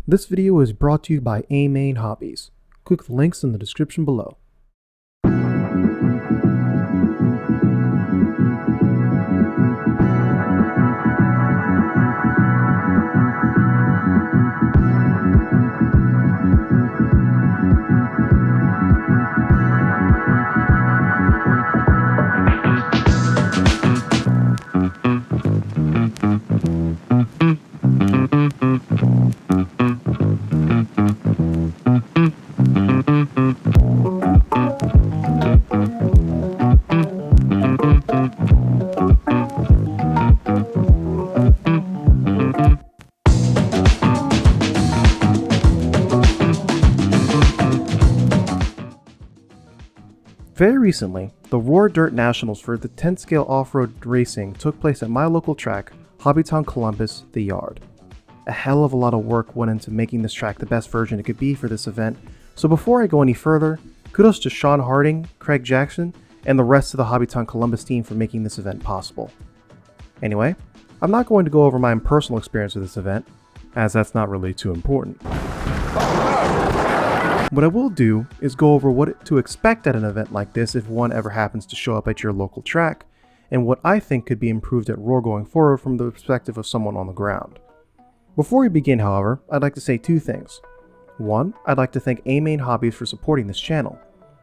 This video is brought to you by A-Main Hobbies. Click the links in the description below. Very recently, the Roar Dirt Nationals for the 10 scale off-road racing took place at my local track, Hobbytown Columbus, The Yard. A hell of a lot of work went into making this track the best version it could be for this event, so before I go any further, kudos to Sean Harding, Craig Jackson, and the rest of the Hobbytown Columbus team for making this event possible. Anyway, I'm not going to go over my own personal experience with this event, as that's not really too important. What I will do is go over what to expect at an event like this if one ever happens to show up at your local track, and what I think could be improved at Roar going forward from the perspective of someone on the ground. Before we begin, however, I'd like to say two things. One, I'd like to thank A-Main Hobbies for supporting this channel.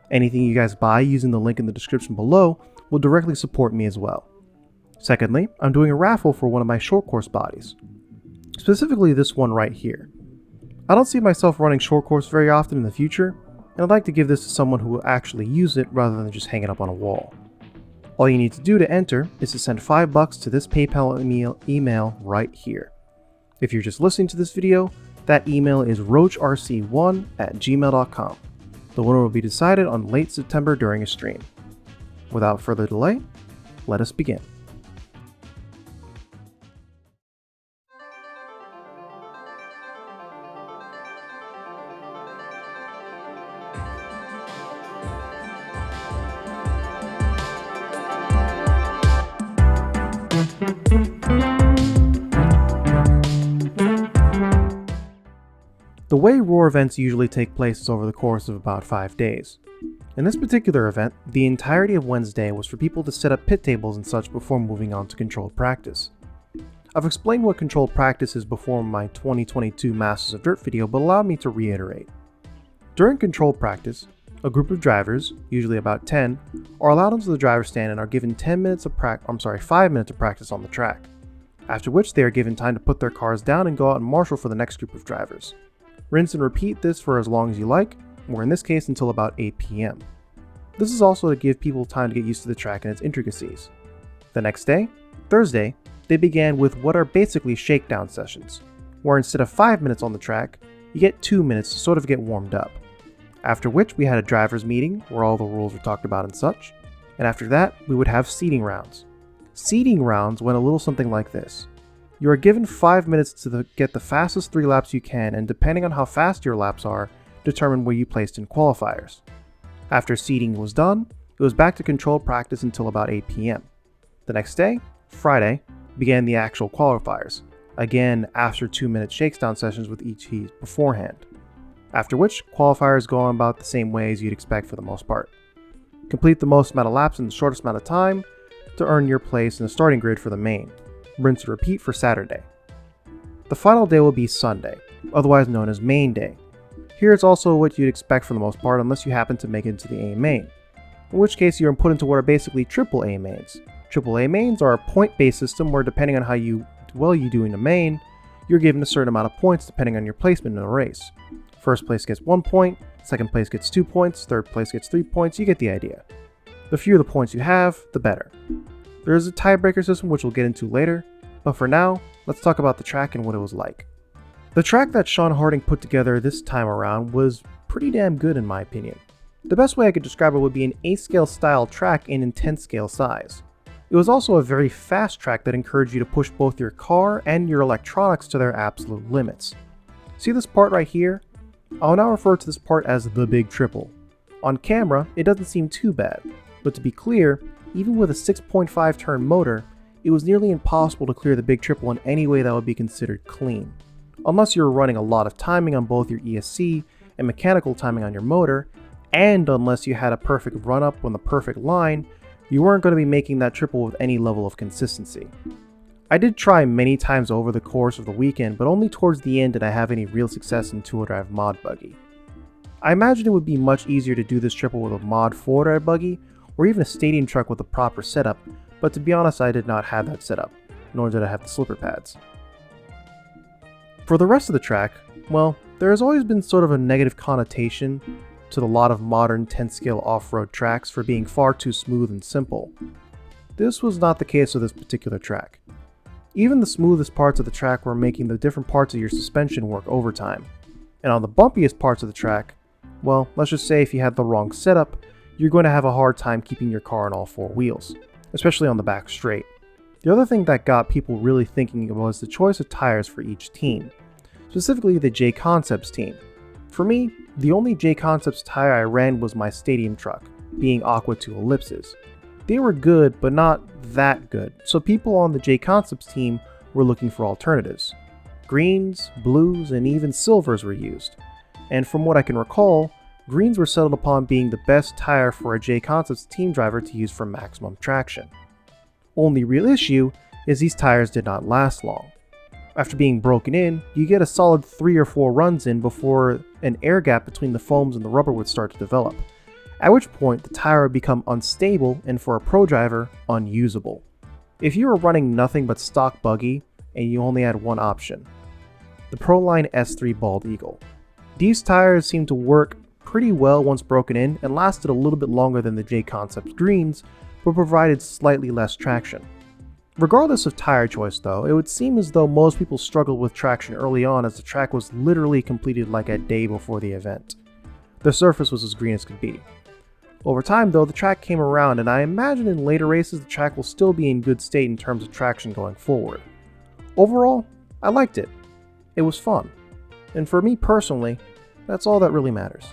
Anything you guys buy using the link in the description below will directly support me as well. Secondly, I'm doing a raffle for one of my short course bodies. Specifically this one right here. I don't see myself running short course very often in the future, and I'd like to give this to someone who will actually use it rather than just hang it up on a wall. All you need to do to enter is to send $5 to this PayPal email right here. If you're just listening to this video, that email is roachrc1@gmail.com. The winner will be decided on late September during a stream. Without further delay, let us begin. The way Roar events usually take place is over the course of about 5 days. In this particular event, the entirety of Wednesday was for people to set up pit tables and such before moving on to controlled practice. I've explained what controlled practice is before in my 2022 Masters of Dirt video, but allow me to reiterate. During controlled practice, a group of drivers, usually about 10, are allowed into the driver's stand and are given 5 minutes of practice on the track, after which they are given time to put their cars down and go out and marshal for the next group of drivers. Rinse and repeat this for as long as you like, or in this case until about 8 p.m. This is also to give people time to get used to the track and its intricacies. The next day, Thursday, they began with what are basically shakedown sessions, where instead of 5 minutes on the track, you get 2 minutes to sort of get warmed up. After which we had a driver's meeting where all the rules were talked about and such, and after that we would have seeding rounds. Seeding rounds went a little something like this. You are given 5 minutes to get the fastest 3 laps you can, and depending on how fast your laps are, determine where you placed in qualifiers. After seeding was done, it was back to controlled practice until about 8 p.m. The next day, Friday, began the actual qualifiers, again after 2-minute shakedown sessions with each heat beforehand. After which, qualifiers go on about the same way as you'd expect for the most part. Complete the most amount of laps in the shortest amount of time to earn your place in the starting grid for the main. Rinse and repeat for Saturday. The final day will be Sunday, otherwise known as Main Day. Here it's also what you'd expect for the most part unless you happen to make it into the A main, in which case you're put into what are basically triple A mains. Triple A mains are a point-based system where depending on how well you do in the main, you're given a certain amount of points depending on your placement in a race. First place gets 1 point, second place gets 2 points, third place gets 3 points, you get the idea. The fewer the points you have, the better. There is a tiebreaker system which we'll get into later, but for now, let's talk about the track and what it was like. The track that Sean Harding put together this time around was pretty damn good in my opinion. The best way I could describe it would be an 8-scale style track in a 10-scale size. It was also a very fast track that encouraged you to push both your car and your electronics to their absolute limits. See this part right here? I'll now refer to this part as the Big Triple. On camera, it doesn't seem too bad, but to be clear, even with a 6.5 turn motor, it was nearly impossible to clear the Big Triple in any way that would be considered clean. unless you're running a lot of timing on both your ESC and mechanical timing on your motor, and unless you had a perfect run-up on the perfect line, you weren't going to be making that triple with any level of consistency. I did try many times over the course of the weekend, but only towards the end did I have any real success in 2-wheel-drive mod buggy. I imagine it would be much easier to do this triple with a mod 4-wheel-drive buggy, or even a stadium truck with a proper setup, but to be honest I did not have that setup, nor did I have the slipper pads. For the rest of the track, well, there has always been sort of a negative connotation to a lot of modern 10-scale off-road tracks for being far too smooth and simple. This was not the case with this particular track. Even the smoothest parts of the track were making the different parts of your suspension work overtime. And on the bumpiest parts of the track, well, let's just say if you had the wrong setup, you're going to have a hard time keeping your car on all 4 wheels, especially on the back straight. The other thing that got people really thinking was the choice of tires for each team, specifically the J Concepts team. For me, the only J Concepts tire I ran was my stadium truck, being Aqua 2 Ellipses. They were good, but not that good, so people on the J Concepts team were looking for alternatives. Greens, blues, and even silvers were used. And from what I can recall, greens were settled upon being the best tire for a J Concepts team driver to use for maximum traction. Only real issue is these tires did not last long. After being broken in, you get a solid 3 or 4 runs in before an air gap between the foams and the rubber would start to develop, at which point the tire would become unstable and for a pro driver, unusable. If you were running nothing but stock buggy and you only had one option, the Proline S3 Bald Eagle. These tires seemed to work pretty well once broken in and lasted a little bit longer than the J Concepts greens, but provided slightly less traction. Regardless of tire choice though, it would seem as though most people struggled with traction early on as the track was literally completed like a day before the event. The surface was as green as could be. Over time though, the track came around and I imagine in later races the track will still be in good state in terms of traction going forward. Overall, I liked it. It was fun. And for me personally, that's all that really matters.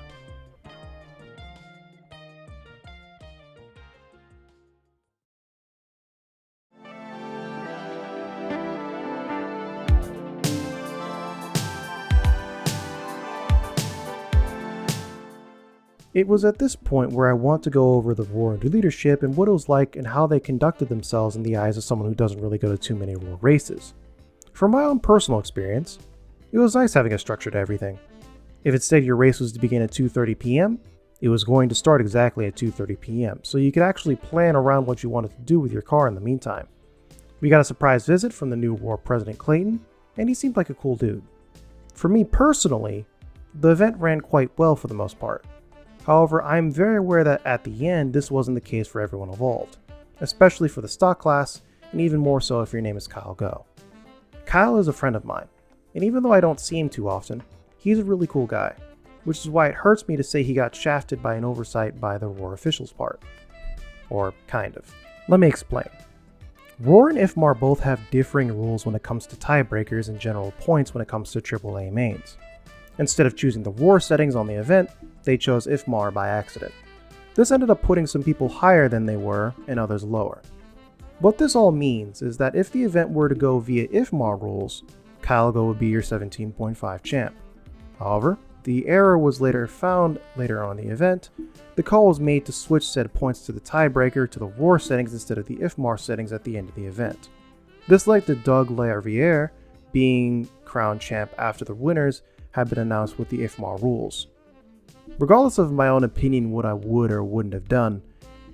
It was at this point where I want to go over the Roar under leadership and what it was like and how they conducted themselves in the eyes of someone who doesn't really go to too many Roar races. From my own personal experience, it was nice having a structure to everything. If it said your race was to begin at 2:30 p.m., it was going to start exactly at 2:30 p.m., so you could actually plan around what you wanted to do with your car in the meantime. We got a surprise visit from the new Roar president Clayton, and he seemed like a cool dude. For me personally, the event ran quite well for the most part. However, I'm very aware that at the end, this wasn't the case for everyone involved, especially for the stock class, and even more so if your name is Kyle Go. Kyle is a friend of mine, and even though I don't see him too often, he's a really cool guy, which is why it hurts me to say he got shafted by an oversight by the Roar officials part. Or kind of. Let me explain. Roar and IFMAR both have differing rules when it comes to tiebreakers and general points when it comes to AAA mains. Instead of choosing the Roar settings on the event, they chose IFMAR by accident. This ended up putting some people higher than they were and others lower. What this all means is that if the event were to go via IFMAR rules, Kyle Go would be your 17.5 champ. However, the error was later found later on in the event. The call was made to switch said points to the tiebreaker to the Roar settings instead of the IFMAR settings at the end of the event. This led to Doug Laherviere being crowned champ after the winners had been announced with the IFMAR rules. Regardless of my own opinion what I would or wouldn't have done,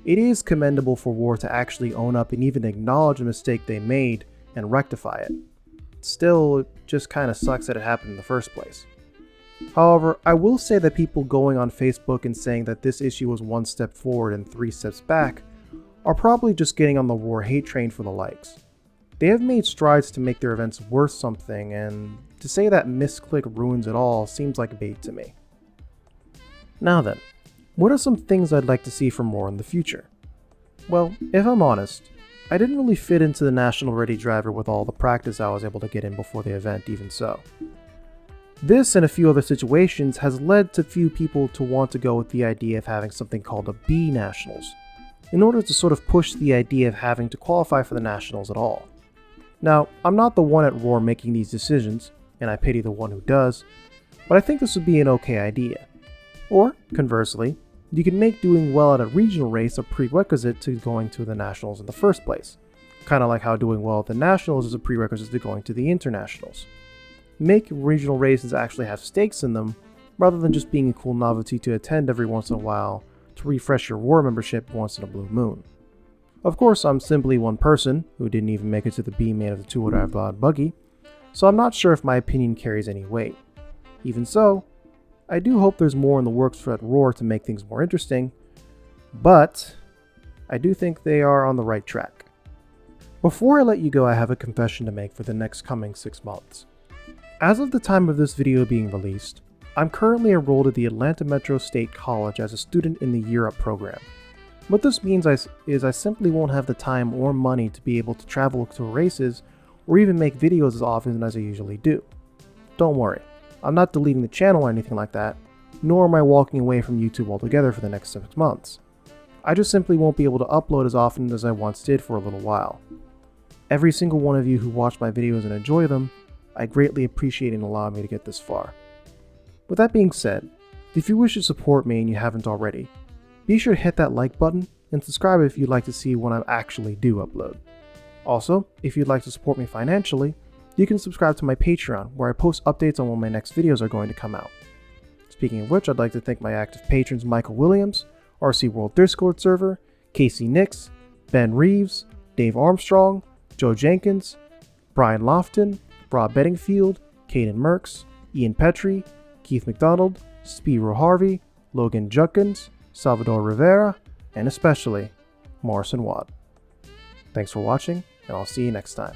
it is commendable for Roar to actually own up and even acknowledge the mistake they made and rectify it. Still, it just kinda sucks that it happened in the first place. However, I will say that people going on Facebook and saying that this issue was 1 step forward and 3 steps back are probably just getting on the Roar hate train for the likes. They have made strides to make their events worth something, and to say that misclick ruins it all seems like bait to me. Now then, what are some things I'd like to see from Roar in the future? Well, if I'm honest, I didn't really fit into the National Ready driver with all the practice I was able to get in before the event even so. This and a few other situations has led to few people to want to go with the idea of having something called a B Nationals, in order to sort of push the idea of having to qualify for the Nationals at all. Now, I'm not the one at Roar making these decisions, and I pity the one who does, but I think this would be an okay idea. Or, conversely, you can make doing well at a regional race a prerequisite to going to the nationals in the first place, kind of like how doing well at the nationals is a prerequisite to going to the internationals. Make regional races actually have stakes in them, rather than just being a cool novelty to attend every once in a while to refresh your war membership once in a blue moon. Of course, I'm simply one person who didn't even make it to the B-main of the two-wheel buggy, so I'm not sure if my opinion carries any weight. Even so, I do hope there's more in the works for that Roar to make things more interesting, but I do think they are on the right track. Before I let you go, I have a confession to make for the next coming 6 months. As of the time of this video being released, I'm currently enrolled at the Atlanta Metro State College as a student in the Year Up program. What this means is I simply won't have the time or money to be able to travel to races or even make videos as often as I usually do. Don't worry, I'm not deleting the channel or anything like that, nor am I walking away from YouTube altogether for the next 6 months. I just simply won't be able to upload as often as I once did for a little while. Every single one of you who watch my videos and enjoy them, I greatly appreciate in allowing me to get this far. With that being said, if you wish to support me and you haven't already, be sure to hit that like button and subscribe if you'd like to see when I actually do upload. Also, if you'd like to support me financially, you can subscribe to my Patreon where I post updates on when my next videos are going to come out. Speaking of which, I'd like to thank my active patrons Michael Williams, RC World Discord server, Casey Nix, Ben Reeves, Dave Armstrong, Joe Jenkins, Brian Lofton, Rob Bedingfield, Caden Merks, Ian Petrie, Keith McDonald, Spiro Harvey, Logan Judkins, Salvador Rivera, and especially Morrison Watt. Thanks for watching, and I'll see you next time.